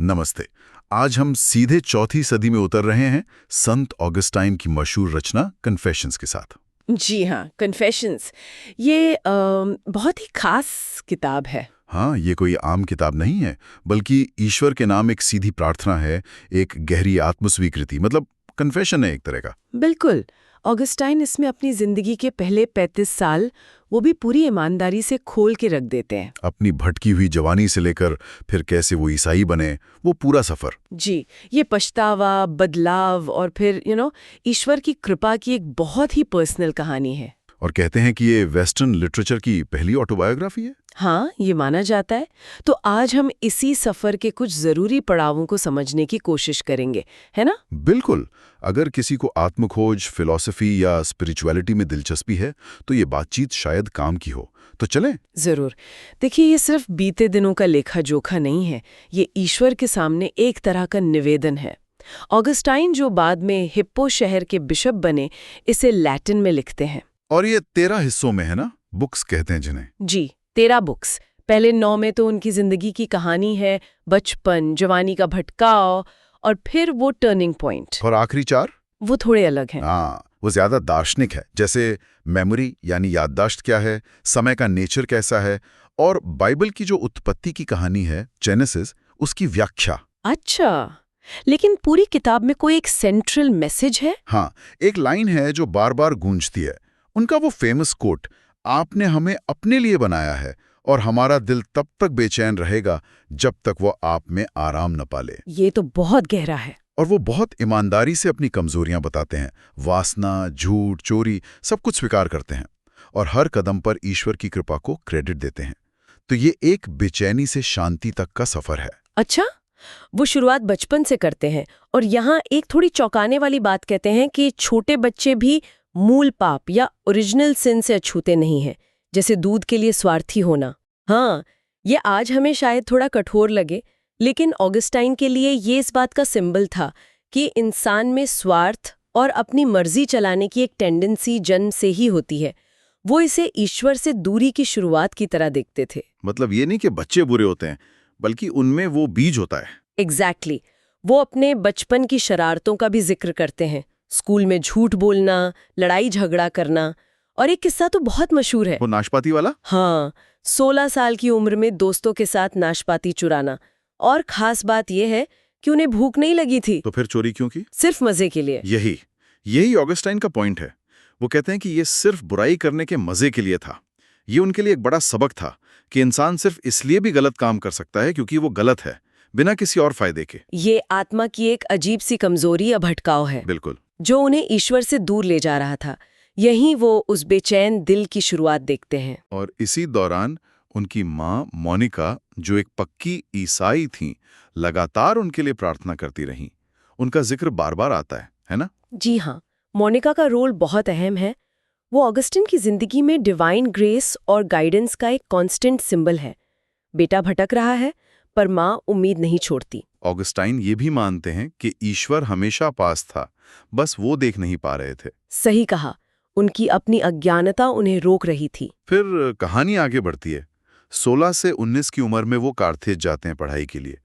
नमस्ते। आज हम सीधे चौथी सदी में उतर रहे हैं संत ऑगस्टाइन की मशहूर रचना कन्फेशंस के साथ। जी हाँ, कन्फेशंस ये बहुत ही खास किताब है। हाँ, ये कोई आम किताब नहीं है, बल्कि ईश्वर के नाम एक सीधी प्रार्थना है, एक गहरी आत्मस्वीकृति, मतलब कन्फेशन है एक तरह का। बिल्कुल। ऑगस्टाइन इसमें अपनी जिंदगी के पहले 35 साल वो भी पूरी ईमानदारी से खोल के रख देते हैं। अपनी भटकी हुई जवानी से लेकर फिर कैसे वो ईसाई बने, वो पूरा सफर। जी, ये पछतावा, बदलाव और फिर ईश्वर की कृपा की एक बहुत ही पर्सनल कहानी है। और कहते हैं कि ये वेस्टर्न लिटरेचर की पहली ऑटोबायोग्राफी है। हाँ, ये माना जाता है। तो आज हम इसी सफर के कुछ जरूरी पड़ावों को समझने की कोशिश करेंगे, है ना? बिल्कुल। अगर किसी को आत्मखोज, फिलॉसफी या स्पिरिचुअलिटी में दिलचस्पी है तो ये बातचीत शायद काम की हो। तो चलें। जरूर। देखिए, ये सिर्फ बीते दिनों का लेखा जोखा नहीं है, ये ईश्वर के सामने एक तरह का निवेदन है। ऑगस्टाइन जो बाद में हिप्पो शहर के बिशप बने, इसे लैटिन में लिखते हैं। और ये 13 हिस्सों में है ना, बुक्स कहते हैं जिन्हें। जी, 13 बुक्स। पहले 9 में तो उनकी जिंदगी की कहानी है, बचपन, जवानी का भटकाव और फिर वो टर्निंग पॉइंट। और आखिरी 4 वो थोड़े अलग हैं। हाँ, वो ज्यादा दार्शनिक है, जैसे मेमोरी यानी याददाश्त क्या है, समय का नेचर कैसा है, और बाइबल की जो उत्पत्ति की कहानी है जेनेसिस, उसकी व्याख्या। अच्छा, लेकिन पूरी किताब में कोई एक सेंट्रल मैसेज है? हाँ, एक लाइन है जो बार बार गूंजती है, उनका वो फेमस कोट, आपने हमें अपने लिए बनाया है और हमारा दिल तब तक बेचैन रहेगा जब तक वो आप में आराम न पाले। ये तो बहुत गहरा है। और वो बहुत ईमानदारी से अपनी कमजोरियां बताते हैं, वासना, झूठ, चोरी, सब कुछ स्वीकार करते हैं और हर कदम पर ईश्वर की कृपा को क्रेडिट देते हैं। तो ये एक बेचैनी से शांति तक का सफर है। अच्छा, वो शुरुआत बचपन से करते हैं और यहाँ एक थोड़ी चौंकाने वाली बात कहते हैं कि छोटे बच्चे भी मूल पाप या ओरिजिनल सिन से अछूते नहीं हैं, जैसे दूध के लिए स्वार्थी होना। हाँ, ये आज हमें शायद थोड़ा कठोर लगे, लेकिन ऑगस्टाइन के लिए ये इस बात का सिंबल था कि इंसान में स्वार्थ और अपनी मर्जी चलाने की एक टेंडेंसी जन्म से ही होती है। वो इसे ईश्वर से दूरी की शुरुआत की तरह देखते थे। मतलब ये नहीं कि बच्चे बुरे होते हैं, बल्कि उनमें वो बीज होता है। एग्जैक्टली। वो अपने बचपन की शरारतों का भी जिक्र करते हैं, स्कूल में झूठ बोलना, लड़ाई झगड़ा करना, और एक किस्सा तो बहुत मशहूर है। वो नाशपाती वाला? हाँ, 16 साल की उम्र में दोस्तों के साथ नाशपाती चुराना। और खास बात यह है कि उन्हें भूख नहीं लगी थी। तो फिर चोरी क्यों की? सिर्फ मजे के लिए। यही ऑगस्टाइन का पॉइंट है। वो कहते हैं कि ये सिर्फ बुराई करने के मजे के लिए था। ये उनके लिए एक बड़ा सबक था कि इंसान सिर्फ इसलिए भी गलत काम कर सकता है क्योंकि वो गलत है, बिना किसी और फायदे के। ये आत्मा की एक अजीब सी कमजोरी या भटकाव है। बिल्कुल। जो उन्हें ईश्वर से दूर ले जा रहा था। यहीं वो उस बेचैन दिल की शुरुआत देखते हैं। और इसी दौरान उनकी माँ मोनिका, जो एक पक्की ईसाई थीं, लगातार उनके लिए प्रार्थना करती रहीं। उनका जिक्र बार बार आता है ना? जी हाँ, मोनिका का रोल बहुत अहम है। वो ऑगस्टिन की जिंदगी में डिवाइन ग्रेस और गाइडेंस का एक कांस्टेंट सिंबल है। बेटा भटक रहा है, पर माँ उम्मीद नहीं छोड़ती। ऑगस्टाइन ये भी मानते हैं कि ईश्वर हमेशा पास था, बस वो देख नहीं पा रहे थे। सही कहा, उनकी अपनी अज्ञानता उन्हें रोक रही थी। फिर कहानी आगे बढ़ती है। 16 से 19 की उम्र में वो कार्थेज जाते हैं पढ़ाई के लिए,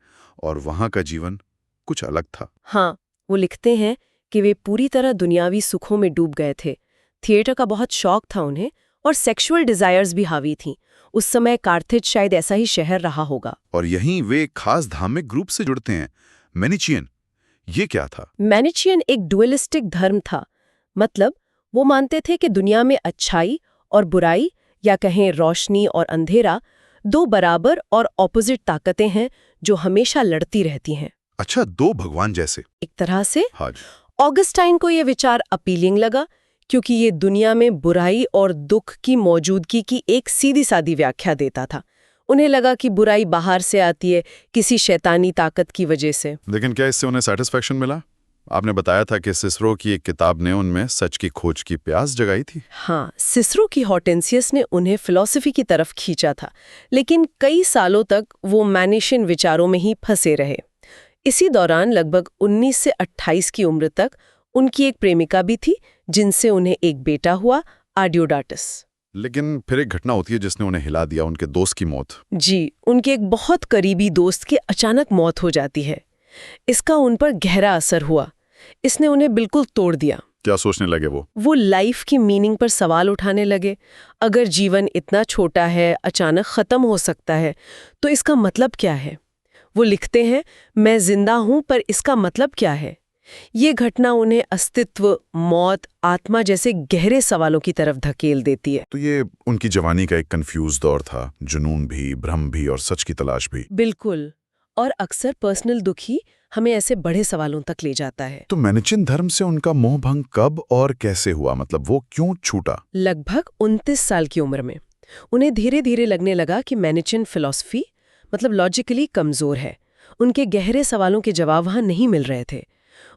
और वहां का जीवन कुछ अलग था। हाँ, वो लिखते हैं कि वे पूरी तरह दुनियावी सुखों में डूब गए थे। थिएटर का बहुत शौक था उन्हें, और सेक्सुअल डिजायर्स भी हावी थीं। उस समय कार्थेज शायद ऐसा ही शहर रहा होगा। और यहीं वे एक खास धार्मिक ग्रुप से जुड़ते हैं, मैनिचियन। ये क्या था? मैनिचियन एक डुअलिस्टिक धर्म था। मतलब वो मानते थे कि दुनिया में अच्छाई और बुराई, या कहें रोशनी और अंधेरा, दो बराबर और ऑपोजिट ताकतें हैं जो हमेशा लड़ती रहती हैं। अच्छा, 2 भगवान जैसे। एक तरह से। हाँ जी। ऑगस्टाइन को यह विचार अपीलिंग लगा, क्योंकि ये दुनिया में बुराई और दुख की मौजूदगी की एक सीधी सादी व्याख्या देता था। उन्हें लगा कि बुराई बाहर से आती है, किसी शैतानी ताकत की वजह से। लेकिन क्या इससे उन्हें सेटिस्फैक्शन मिला? आपने बताया था कि सिसरो की एक किताब ने उनमें सच की खोज की प्यास जगाई थी। हाँ, सिसरो की हॉर्टेंसियस ने उन्हें फिलॉसफी की तरफ खींचा था, लेकिन कई सालों तक वो मैनिशियन विचारों में ही फंसे रहे। इसी दौरान लगभग 19 से 28 की उम्र तक उनकी एक प्रेमिका भी थी, जिनसे उन्हें एक बेटा हुआ, आडियोडाटस। लेकिन फिर एक घटना होती है जिसने उन्हें हिला दिया, उनके दोस्त की मौत। जी, उनके एक बहुत करीबी दोस्त की अचानक मौत हो जाती है। इसका उन पर गहरा असर हुआ। इसने उन्हें बिल्कुल तोड़ दिया। क्या सोचने लगे वो लाइफ की मीनिंग पर सवाल उठाने लगे। अगर जीवन इतना छोटा है, अचानक खत्म हो सकता है, तो इसका मतलब क्या है? वो लिखते हैं, मैं जिंदा हूं पर इसका मतलब क्या है? ये घटना उन्हें अस्तित्व, मौत, आत्मा जैसे गहरे सवालों की तरफ धकेल देती है। तो ये उनकी जवानी का एक कंफ्यूज दौर था, जुनून भी, भ्रम भी और सच की तलाश भी। बिल्कुल। और अक्सर पर्सनल दुख ही हमें ऐसे बड़े सवालों तक ले जाता है। तो मैनिचेन धर्म से उनका मोह भंग कब और कैसे हुआ, मतलब वो क्यों छूटा? लगभग 29 साल की उम्र में उन्हें धीरे धीरे लगने लगा कि मैनिचेन फिलॉसफी मतलब लॉजिकली कमजोर है। उनके गहरे सवालों के जवाब वहां नहीं मिल रहे थे।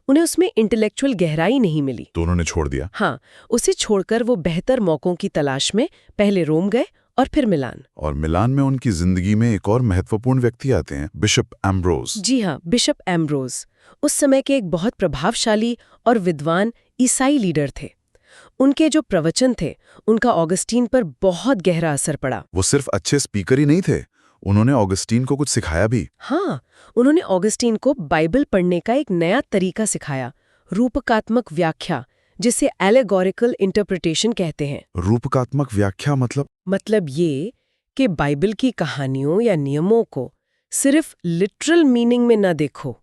उन्हें उसमें इंटेलेक्चुअल गहराई नहीं मिली। तो उन्होंने छोड़ दिया। हाँ, उसे छोड़कर वो बेहतर मौकों की तलाश में पहले रोम गए और फिर मिलान। और मिलान में उनकी जिंदगी में एक और महत्वपूर्ण व्यक्ति आते हैं, बिशप एम्ब्रोस। जी हाँ, बिशप एम्ब्रोस उस समय के एक बहुत प्रभावशाली और विद्वान ईसाई लीडर थे। उनके जो प्रवचन थे, उनका ऑगस्टीन पर बहुत गहरा असर पड़ा। वो सिर्फ अच्छे स्पीकर ही नहीं थे, उन्होंने ऑगस्टीन को कुछ सिखाया भी। हाँ, उन्होंने ऑगस्टीन को बाइबल पढ़ने का एक नया तरीका सिखाया, रूपकात्मक व्याख्या, जिसे एलेगोरिकल इंटरप्रिटेशन कहते हैं। रूपकात्मक व्याख्या मतलब ये कि बाइबल की कहानियों या नियमों को सिर्फ लिटरल मीनिंग में न देखो,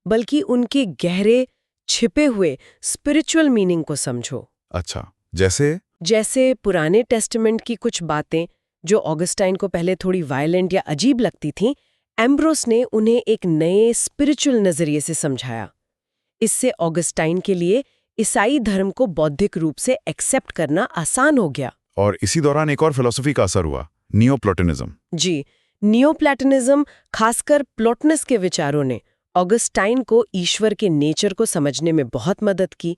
बल्कि उनके गहरे छिपे हुए स्पिरिचुअल मीनिंग को समझो। अच्छा, जैसे पुराने टेस्टामेंट की कुछ बातें जो ऑगस्टाइन को पहले थोड़ी वायलेंट या अजीब लगती थीं, एम्ब्रोस ने उन्हें एक नए स्पिरिचुअल नजरिए से समझाया। इससे ऑगस्टाइन के लिए ईसाई धर्म को बौद्धिक रूप से एक्सेप्ट करना आसान हो गया। और इसी दौरान एक और फिलॉसफी का असर हुआ, नियोप्लेटोनिज्म। जी, नियोप्लेटोनिज्म, खासकर प्लोटनस के विचारों ने ऑगस्टाइन को ईश्वर के नेचर को समझने में बहुत मदद की।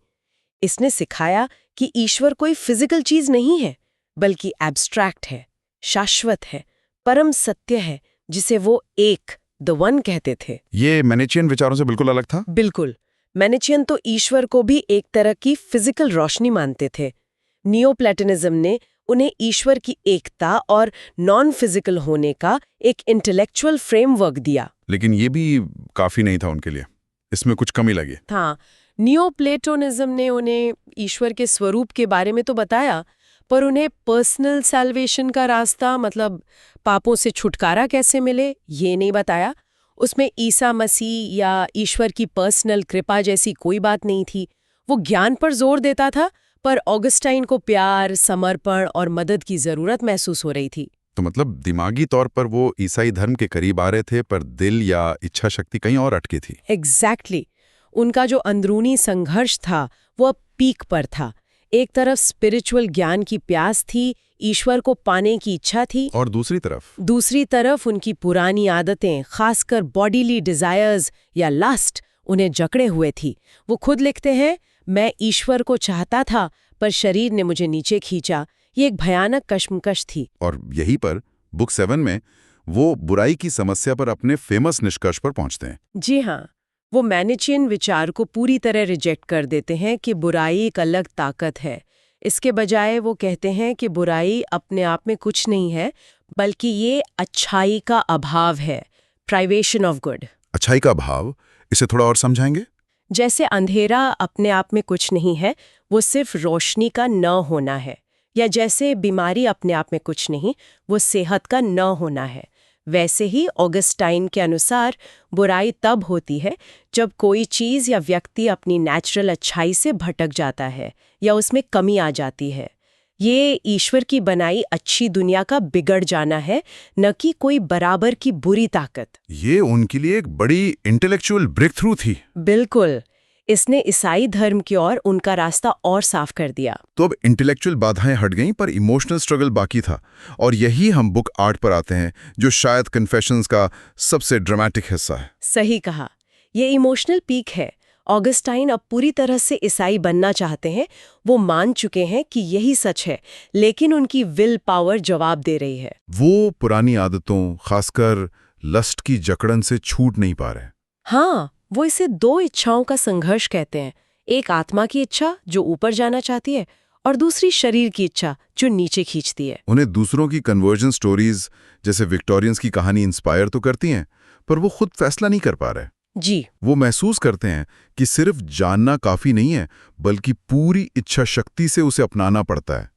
इसने सिखाया कि ईश्वर कोई फिजिकल चीज नहीं है, बल्कि एब्स्ट्रैक्ट है, शाश्वत है, परम सत्य है, जिसे वो एक, द वन कहते थे। ये मैनिचेन विचारों से बिल्कुल अलग था। बिल्कुल। मैनिचेन तो ईश्वर को भी एक तरह की फिजिकल रोशनी मानते थे। नियोप्लेटोनिज्म ने उन्हें ईश्वर की एकता और नॉन फिजिकल होने का एक इंटेलेक्चुअल फ्रेमवर्क दिया। लेकिन ये भी काफी नहीं था उनके लिए, इसमें कुछ कमी लगी। हाँ, नियोप्लेटोनिज्म ने उन्हें ईश्वर के स्वरूप के बारे में तो बताया, पर उन्हें पर्सनल सैल्वेशन का रास्ता, मतलब पापों से छुटकारा कैसे मिले, ये नहीं बताया। उसमें ईसा मसीह या ईश्वर की पर्सनल कृपा जैसी कोई बात नहीं थी। वो ज्ञान पर जोर देता था, पर ऑगस्टाइन को प्यार, समर्पण और मदद की जरूरत महसूस हो रही थी। तो मतलब दिमागी तौर पर वो ईसाई धर्म के करीब आ रहे थे, पर दिल या इच्छा शक्ति कहीं और अटकी थी। एग्जैक्टली। उनका जो अंदरूनी संघर्ष था वो अब पीक पर था। एक तरफ स्पिरिचुअल ज्ञान की प्यास थी, ईश्वर को पाने की इच्छा थी, और दूसरी तरफ उनकी पुरानी आदतें, खासकर बॉडीली डिजायर्स या लस्ट, उन्हें जकड़े हुए थी। वो खुद लिखते हैं, मैं ईश्वर को चाहता था पर शरीर ने मुझे नीचे खींचा। ये एक भयानक कश्मकश थी। और यहीं पर बुक 7 में वो बुराई की समस्या पर अपने फेमस निष्कर्ष पर पहुंचते हैं। जी हाँ, वो मैनिचेन विचार को पूरी तरह रिजेक्ट कर देते हैं कि बुराई एक अलग ताकत है। इसके बजाय वो कहते हैं कि बुराई अपने आप में कुछ नहीं है, बल्कि ये अच्छाई का अभाव है, प्राइवेशन ऑफ गुड। अच्छाई का अभाव, इसे थोड़ा और समझाएंगे? जैसे अंधेरा अपने आप में कुछ नहीं है, वो सिर्फ रोशनी का न होना है। या जैसे बीमारी अपने आप में कुछ नहीं, वो सेहत का न होना है। वैसे ही ऑगस्टाइन के अनुसार बुराई तब होती है जब कोई चीज़ या व्यक्ति अपनी नेचुरल अच्छाई से भटक जाता है या उसमें कमी आ जाती है। ये ईश्वर की बनाई अच्छी दुनिया का बिगड़ जाना है, न कि कोई बराबर की बुरी ताकत। ये उनके लिए एक बड़ी इंटेलेक्चुअल ब्रेक थ्रू थी। बिल्कुल। इसने ईसाई धर्म की ओर उनका रास्ता और साफ कर दिया। तो अब इंटेलेक्चुअल बाधाएं हट गईं, पर इमोशनल स्ट्रगल बाकी था। और यही हम बुक 8 पर आते हैं, जो शायद कन्फेशंस का सबसे ड्रामेटिक हिस्सा है। सही कहा, ये इमोशनल पीक है। ऑगस्टाइन अब पूरी तरह से ईसाई बनना चाहते हैं। वो मान चुके हैं कि यही सच है, लेकिन उनकी विल पावर जवाब दे रही है। वो पुरानी आदतों, खासकर लस्ट की जकड़न से छूट नहीं पा रहे। हाँ, वो इसे दो इच्छाओं का संघर्ष कहते हैं। एक आत्मा की इच्छा जो ऊपर जाना चाहती है, और दूसरी शरीर की इच्छा जो नीचे खींचती है। उन्हें दूसरों की कन्वर्जन स्टोरीज जैसे विक्टोरियंस की कहानी इंस्पायर तो करती हैं, पर वो खुद फैसला नहीं कर पा रहे। जी, वो महसूस करते हैं कि सिर्फ जानना काफी नहीं है, बल्कि पूरी इच्छा शक्ति से उसे अपनाना पड़ता है।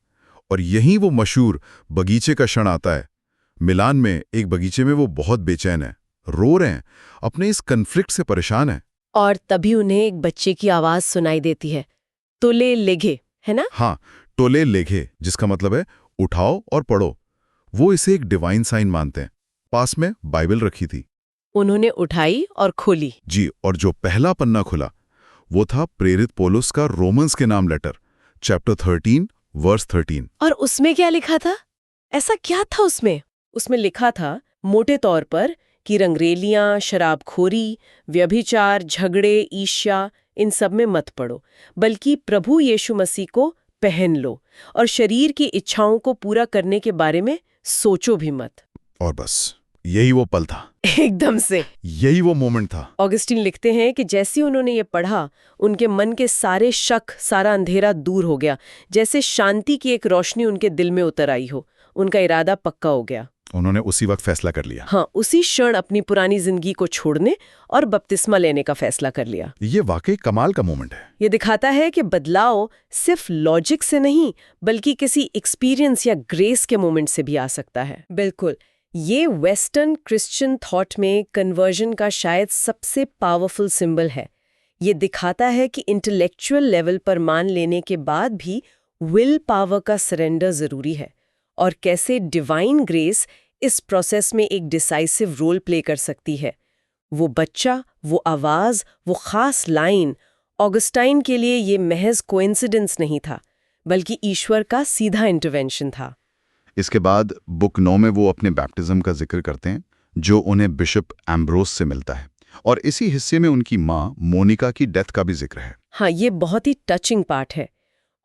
और यहीं वो मशहूर बगीचे का क्षण आता है। मिलान में एक बगीचे में वो बहुत बेचैन है, रो रहे हैं, अपने इस कन्फ्लिक्ट से परेशान है। और तभी उन्हें एक बच्चे की आवाज सुनाई देती है, तोले लेघे, है ना? हाँ, टोले लेघे, जिसका मतलब है उठाओ और पढ़ो। वो इसे एक डिवाइन साइन मानते हैं। पास में बाइबल रखी थी। उन्होंने उठाई और खोली। जी, और जो पहला पन्ना खुला वो था प्रेरित पौलुस का रोमन्स के नाम लेटर, चैप्टर 13 वर्स 13। और उसमें क्या लिखा था? ऐसा क्या था उसमें? उसमें लिखा था मोटे तौर पर कि रंगरेलियां, शराबखोरी, व्यभिचार, झगड़े, ईर्ष्या, इन सब में मत पड़ो, बल्कि प्रभु यीशु मसीह को पहन लो और शरीर की इच्छाओं को पूरा करने के बारे में सोचो भी मत। और बस यही वो पल था, एकदम से यही वो मोमेंट था। ऑगस्टीन लिखते हैं कि जैसे उन्होंने ये पढ़ा, उनके मन के सारे शक, सारा अंधेरा दूर हो गया, जैसे शांति की एक रोशनी उनके दिल में उतर आई हो। उनका इरादा पक्का हो गया। उन्होंने उसी वक्त फैसला कर लिया। हाँ, उसी क्षण अपनी पुरानी जिंदगी को छोड़ने और बपतिस्मा लेने का फैसला कर लिया। ये वाकई कमाल का मोमेंट है। ये दिखाता है कि बदलाव सिर्फ लॉजिक से नहीं, बल्कि किसी एक्सपीरियंस या ग्रेस के मोमेंट से भी आ सकता है। बिल्कुल, ये वेस्टर्न क्रिश्चियन थॉट में कन्वर्जन का शायद सबसे पावरफुल सिंबल है। ये दिखाता है कि इंटेलेक्चुअल लेवल पर मान लेने के बाद भी विल पावर का सरेंडर जरूरी है, और कैसे डिवाइन ग्रेस इस प्रोसेस में एक डिसाइसिव रोल प्ले कर सकती है। वो बच्चा, वो आवाज, वो खास लाइन, ऑगस्टाइन के लिए ये महज कोइंसिडेंस नहीं था, बल्कि ईश्वर का सीधा इंटरवेंशन था। इसके बाद बुक 9 में वो अपने बैप्टिज्म का जिक्र करते हैं, जो उन्हें बिशप एम्ब्रोस से मिलता है, और इसी हिस्से में उनकी माँ मोनिका की डेथ का भी जिक्र है। हाँ, ये बहुत ही टचिंग पार्ट है।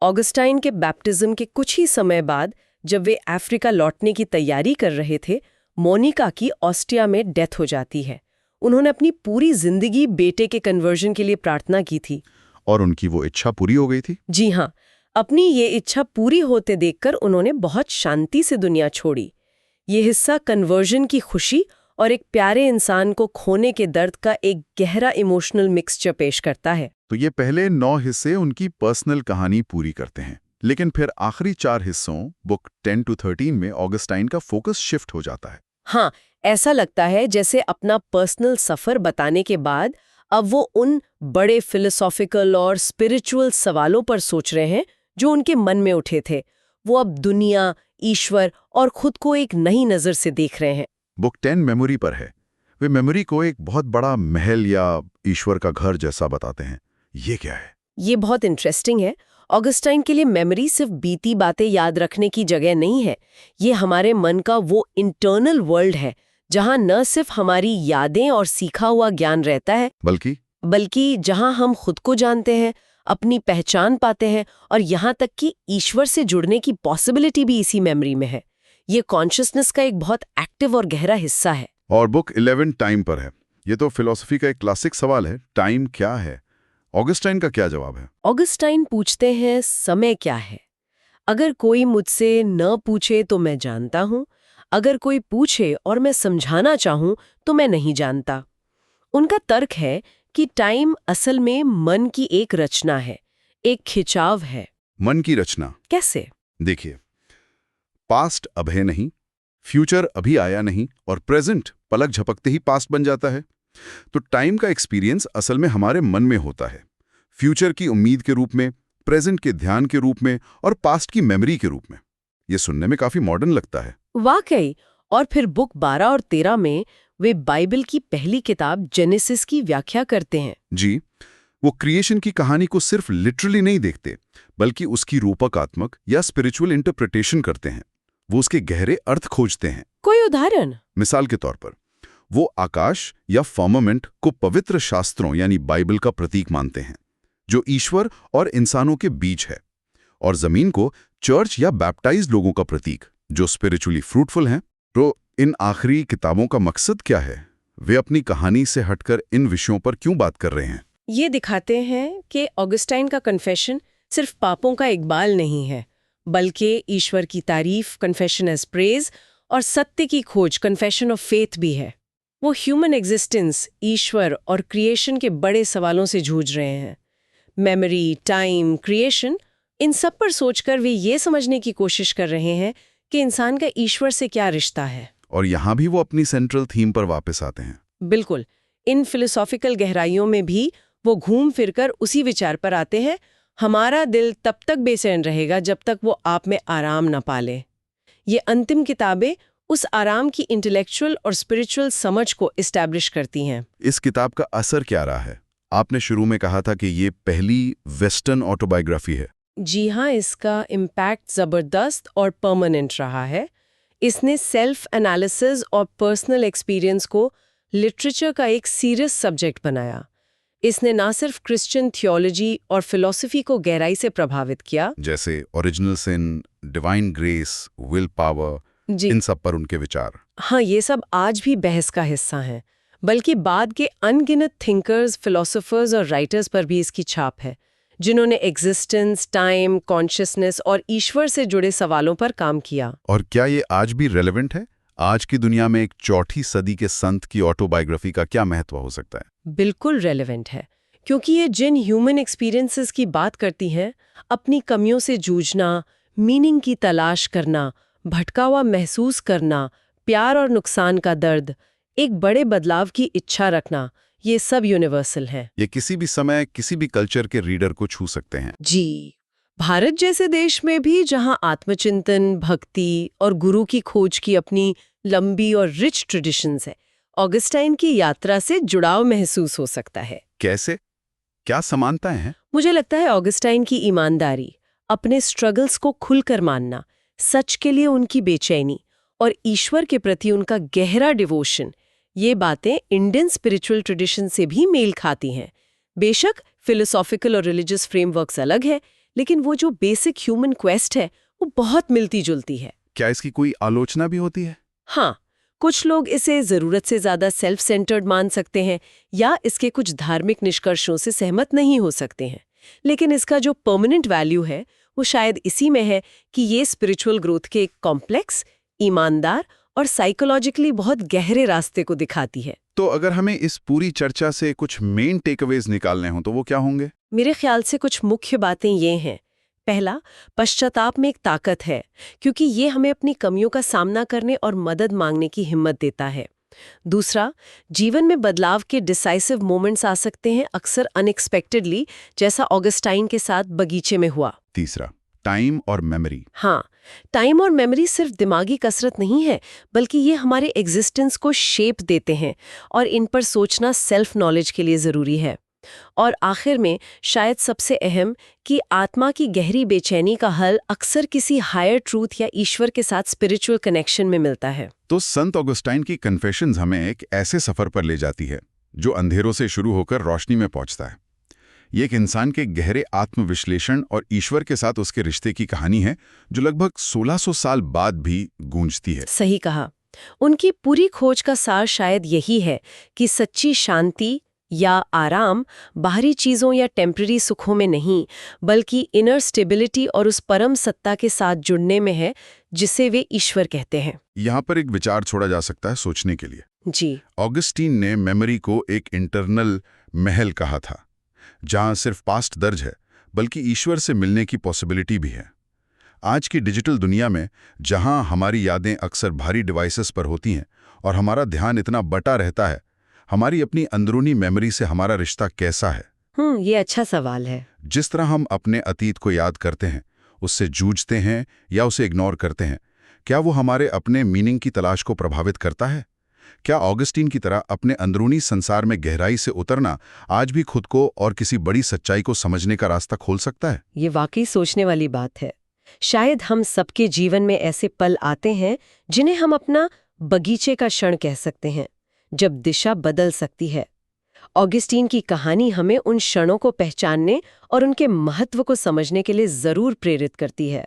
ऑगस्टाइन के बैप्टिज्म के कुछ ही समय बाद, जब वे अफ्रीका लौटने की तैयारी कर रहे थे, मोनिका की ऑस्ट्रिया में डेथ हो जाती है। उन्होंने अपनी पूरी जिंदगी बेटे के कन्वर्जन के लिए प्रार्थना की थी, और उनकी वो इच्छा पूरी हो गई थी। जी हाँ, अपनी ये इच्छा पूरी होते देखकर उन्होंने बहुत शांति से दुनिया छोड़ी। ये हिस्सा कन्वर्जन की खुशी और एक प्यारे इंसान को खोने के दर्द का एक गहरा इमोशनल मिक्सचर पेश करता है। तो ये पहले 9 हिस्से उनकी पर्सनल कहानी पूरी करते हैं, लेकिन फिर आखिरी 4 हिस्सों बुक 10 to 13 में ऑगस्टाइन का फोकस शिफ्ट हो जाता है। हाँ, ऐसा लगता है जैसे अपना पर्सनल सफर बताने के बाद अब वो उन बड़े फिलोसॉफिकल और स्पिरिचुअल सवालों पर सोच रहे हैं जो उनके मन में उठे थे। वो अब दुनिया, ईश्वर और खुद को एक नई नजर से देख रहे हैं। बुक 10 मेमोरी पर है। वे मेमोरी को एक बहुत बड़ा महल या ईश्वर का घर जैसा बताते हैं। ये क्या है? ये बहुत इंटरेस्टिंग है। ऑगस्टाइन के लिए मेमोरी सिर्फ बीती बातें याद रखने की जगह नहीं है। ये हमारे मन का वो इंटरनल वर्ल्ड है, जहाँ न सिर्फ हमारी यादें और सीखा हुआ ज्ञान रहता है, बल्कि जहाँ हम खुद को जानते हैं, अपनी पहचान पाते हैं, और यहाँ तक कि ईश्वर से जुड़ने की पॉसिबिलिटी भी इसी मेमोरी में है। ये कॉन्शियसनेस का एक बहुत एक्टिव और गहरा हिस्सा है। और बुक 11 टाइम पर है। ये तो फिलॉसफी का एक क्लासिक सवाल है, टाइम क्या है? ऑगस्टाइन का क्या जवाब है? ऑगस्टाइन पूछते हैं, समय क्या है? अगर कोई मुझसे न पूछे तो मैं जानता हूँ, अगर कोई पूछे और मैं समझाना चाहूँ तो मैं नहीं जानता। उनका तर्क है कि टाइम असल में मन की एक रचना है, एक खिंचाव है। मन की रचना कैसे? देखिए, पास्ट अब है नहीं, फ्यूचर अभी आया नहीं, और प्रेजेंट पलक झपकते ही पास्ट बन जाता है। तो टाइम का एक्सपीरियंस असल में हमारे मन में होता है, फ्यूचर की उम्मीद के रूप में, प्रेजेंट के ध्यान के रूप में, और पास्ट की मेमोरी के रूप में। ये सुनने में काफी मॉडर्न लगता है। वाकई। और फिर बुक 12 और 13 में वे बाइबल की पहली किताब जेनेसिस की व्याख्या करते हैं। जी, वो क्रिएशन की कहानी को सिर्फ लिटरली नहीं देखते, बल्कि उसकी रूपकात्मक या स्पिरिचुअल इंटरप्रिटेशन करते हैं। वो उसके गहरे अर्थ खोजते हैं। कोई उदाहरण? मिसाल के तौर पर, वो आकाश या फर्मामेंट को पवित्र शास्त्रों यानी बाइबल का प्रतीक मानते हैं, जो ईश्वर और इंसानों के बीच है, और जमीन को चर्च या बैप्टाइज्ड लोगों का प्रतीक, जो स्पिरिचुअली फ्रूटफुल हैं। तो इन आखिरी किताबों का मकसद क्या है? वे अपनी कहानी से हटकर इन विषयों पर क्यों बात कर रहे हैं? ये दिखाते हैं कि ऑगस्टाइन का कन्फेशन सिर्फ पापों का इकबाल नहीं है, बल्कि ईश्वर की तारीफ, कन्फेशन एज प्रेज, और सत्य की खोज, कन्फेशन ऑफ फेथ भी है। वो ह्यूमन एग्जिस्टेंस, ईश्वर और क्रिएशन के बड़े सवालों से जूझ रहे हैं। मेमोरी, टाइम, क्रिएशन, इन सब पर सोचकर वे ये समझने की कोशिश कर रहे हैं कि इंसान का ईश्वर से क्या रिश्ता है। और यहाँ भी वो अपनी सेंट्रल थीम पर वापस आते हैं। बिल्कुल, इन फिलोसॉफिकल गहराइयों में भी वो घूम फिरकर उसी विचार पर आते हैं, हमारा दिल तब तक बेचैन रहेगा जब तक वो आप में आराम न पाले। ये अंतिम किताबें उस आराम की इंटेलेक्चुअल और स्पिरिचुअल समझ को इस्टेब्लिश करती हैं। इस किताब का असर क्या रहा है? आपने शुरू में कहा था कि ये पहली वेस्टर्न ऑटोबायोग्राफी है। जी हाँ, इसका इम्पैक्ट ज़बरदस्त और परमानेंट रहा है। इसने सेल्फ एनालिसिस और पर्सनल एक्सपीरियंस को लिटरेचर का एक सीरियस सब्जेक्ट बनाया। इसने ना सिर्फ क्रिश्चियन थियोलॉजी और फिलॉसफी को गहराई से प्रभावित किया, जैसे original sin, divine grace, will power, जी इन सब पर उनके विचार। हाँ, ये सब आज भी बहस का हिस्सा हैं, बल्कि बाद के अनगिनत थिंकर्स, फिलोसोफर्स और राइटर्स पर भी इसकी छाप है, जिन्होंने एग्जिस्टेंस, टाइम, कॉन्शियसनेस और ईश्वर से जुड़े सवालों पर काम किया। और क्या ये आज भी रेलेवेंट है? आज की दुनिया में एक चौथी सदी के संत की ऑटोबायोग्राफी का क्या महत्व हो सकता है? बिल्कुल रेलेवेंट है, क्योंकि ये जिन ह्यूमन एक्सपीरियंसेस की बात करती हैं, अपनी कमियों से जूझना, मीनिंग की तलाश करना, भटका हुआ महसूस करना, प्यार और नुकसान का दर्द, एक बड़े बदलाव की इच्छा रखना, ये सब यूनिवर्सल हैं। ये किसी भी समय, किसी भी कल्चर के रीडर को छू सकते हैं। जी, भारत जैसे देश में भी जहां आत्मचिंतन, भक्ति और गुरु की खोज की अपनी लंबी और रिच ट्रेडिशंस है, ऑगस्टाइन की यात्रा से जुड़ाव महसूस हो सकता है। कैसे? क्या समानताएं हैं? मुझे लगता है ऑगस्टाइन की ईमानदारी, अपने स्ट्रगल्स को खुलकर मानना, सच के लिए उनकी बेचैनी और ईश्वर के प्रति उनका गहरा डिवोशन, ये बातें इंडियन स्पिरिचुअल ट्रेडिशन से भी मेल खाती हैं। बेशक फिलोसॉफिकल और रिलीजियस फ्रेमवर्क्स अलग है, लेकिन वो जो बेसिक ह्यूमन क्वेस्ट है वो बहुत मिलती जुलती है। क्या इसकी कोई आलोचना भी होती है? हाँ, कुछ लोग इसे जरूरत से ज्यादा सेल्फ सेंटर्ड मान सकते हैं या इसके कुछ धार्मिक निष्कर्षों से सहमत नहीं हो सकते हैं, लेकिन इसका जो परमानेंट वैल्यू है वो शायद इसी में है कि ये स्पिरिचुअल ग्रोथ के एक कॉम्प्लेक्स, ईमानदार और साइकोलॉजिकली बहुत गहरे रास्ते को दिखाती है। तो अगर हमें इस पूरी चर्चा से कुछ मेन टेकअवेज निकालने हो तो वो क्या होंगे? मेरे ख्याल से कुछ मुख्य बातें ये हैं। पहला, पश्चाताप में एक ताकत है, क्योंकि ये हमें अपनी कमियों का सामना करने और मदद मांगने की हिम्मत देता है। दूसरा, जीवन में बदलाव के डिसाइसिव मोमेंट्स आ सकते हैं, अक्सर अनएक्सपेक्टेडली, जैसा ऑगस्टाइन के साथ बगीचे में हुआ। तीसरा, टाइम और मेमोरी। हाँ, टाइम और मेमोरी सिर्फ दिमागी कसरत नहीं है, बल्कि ये हमारे एग्जिस्टेंस को शेप देते हैं और इन पर सोचना सेल्फ नॉलेज के लिए ज़रूरी है। और आखिर में शायद सबसे अहम कि आत्मा की गहरी बेचैनी का हल अक्सर किसी हायर ट्रूथ या ईश्वर के साथ स्पिरिचुअल कनेक्शन में मिलता है। तो संत ऑगस्टाइन की कन्फेशंस हमें एक ऐसे सफर पर ले जाती है जो अंधेरों से शुरू होकर रोशनी में पहुंचता है। ये एक इंसान के गहरे आत्मविश्लेषण और ईश्वर के साथ उसके रिश्ते की कहानी है जो लगभग 1600 साल बाद भी गूंजती है। सही कहा। उनकी पूरी खोज का सार शायद यही है कि सच्ची शांति या आराम बाहरी चीज़ों या टेम्पररी सुखों में नहीं, बल्कि इनर स्टेबिलिटी और उस परम सत्ता के साथ जुड़ने में है जिसे वे ईश्वर कहते हैं। यहाँ पर एक विचार छोड़ा जा सकता है सोचने के लिए। जी, ऑगस्टीन ने मेमोरी को एक इंटरनल महल कहा था, जहाँ सिर्फ पास्ट दर्ज है, बल्कि ईश्वर से मिलने की पॉसिबिलिटी भी है। आज की डिजिटल दुनिया में, जहाँ हमारी यादें अक्सर भारी डिवाइसेस पर होती हैं और हमारा ध्यान इतना बटा रहता है, हमारी अपनी अंदरूनी मेमोरी से हमारा रिश्ता कैसा है? ये अच्छा सवाल है। जिस तरह हम अपने अतीत को याद करते हैं, उससे जूझते हैं या उसे इग्नोर करते हैं, क्या वो हमारे अपने मीनिंग की तलाश को प्रभावित करता है? क्या ऑगस्टीन की तरह अपने अंदरूनी संसार में गहराई से उतरना आज भी खुद को और किसी बड़ी सच्चाई को समझने का रास्ता खोल सकता है? ये वाकई सोचने वाली बात है। शायद हम सबके जीवन में ऐसे पल आते हैं जिन्हें हम अपना बगीचे का क्षण कह सकते हैं, जब दिशा बदल सकती है। ऑगस्टीन की कहानी हमें उन क्षणों को पहचानने और उनके महत्व को समझने के लिए जरूर प्रेरित करती है।